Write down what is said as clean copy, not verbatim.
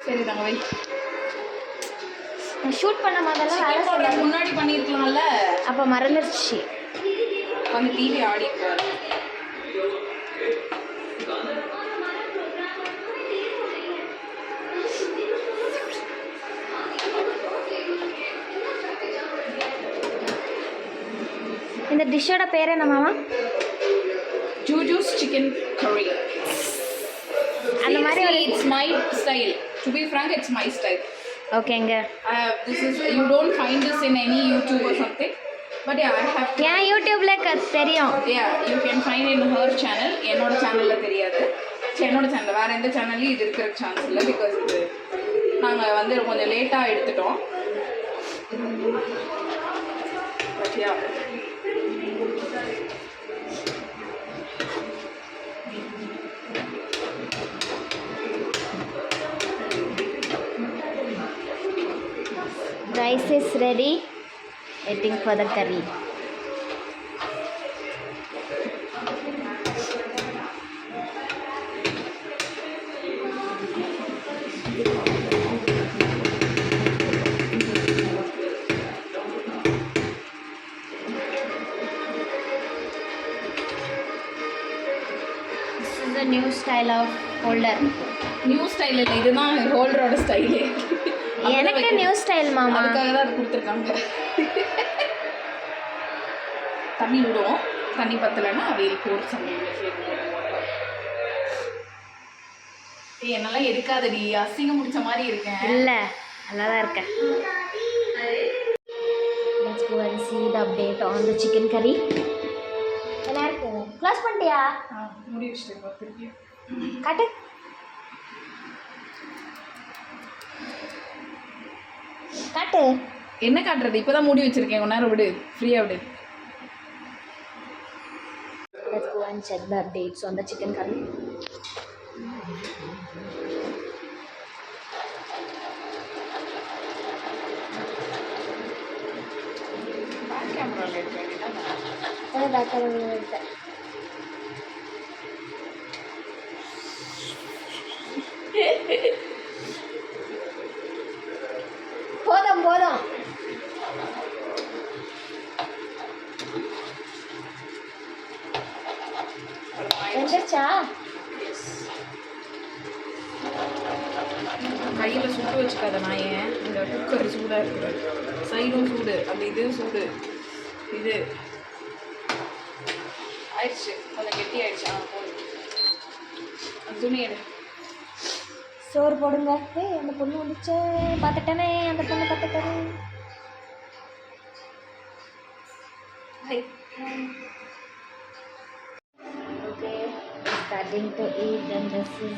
சரி நாங்க வை. ஷூட் பண்ண மாதிரிலாம் வேலை போடுறதுக்கு முன்னாடி பண்ணியிருக்கலாம்ல. அப்போ மறந்துடுச்சு. அந்த டிவி ஆடிப்பாரு. இந்த டிஷ்ஷோட பேர் என்ன மாமா? ஜூஜூஸ் சிக்கன் கறி. அந்த மாதிரி it's my style. To be frank, it's my style. ஓகேங்க. This is, you don't find this in any YouTube or something. But yeah, I have. Yeah, YouTubeல தெரியும். Yeah, you can find in her channel. என்னோட சேனல்ல தெரியாது. என்னோட channel வேற எந்த சேனல்லையும் இது இருக்கிற சான்ஸ் இல்லை. பிகாஸ் இது நாங்கள் வந்து கொஞ்சம் லேட்டாக எடுத்துட்டோம். But yeah, Rice is ready. Waiting for the curry. This is a new style of holder. New style இல்லை, இதுதான் ஹோல்டரோட ஸ்டைலு. எனக்கு நியூ ஸ்டைல் மாமா. அதுக்காக தான் அது கொடுத்துருக்காங்க. தண்ணி விடுவோம், தண்ணி பத்தலைன்னா அவையில் போட்டு சமையல். என்னெல்லாம் எடுக்காதடி, அசிங்கம் முடிச்ச மாதிரி இருக்கேன். இல்லை, நல்லா தான் இருக்கேன். Let's go and see the update on the chicken curry. நல்லா இருக்கு. க்ளோஸ் பண்ணிட்டியா? முடி வச்சுட்டு திருப்பி காட்டு. காட்டு. என்ன காட்டுறது? இப்போதான் மூடி வச்சிருக்கேன், கொஞ்ச நேரம் விடு, ஃப்ரீயா விடு. Let's go and check the updates on the chicken curry. Back கேமரால எடுக்க வேண்டியதான். அதை பேக் கேமரா எடுத்தேன். போதும் போதும். வந்துச்சா? கையில் சுட்டு வச்சுக்காத நாயே. இந்த குக்கர் சூடாக இருக்குது, சைடும் சூடு, அந்த இதுவும் சூடு. இது ஆயிடுச்சு, கொஞ்சம் கெட்டி ஆயிடுச்சு. போதும், அந்த துணி எடு. சோறு போடுங்க. அந்த பொண்ணு வந்துச்சு, பார்த்துட்டேனே, அந்த பொண்ணு பார்த்துட்டேனே. Okay, starting to eat, then this is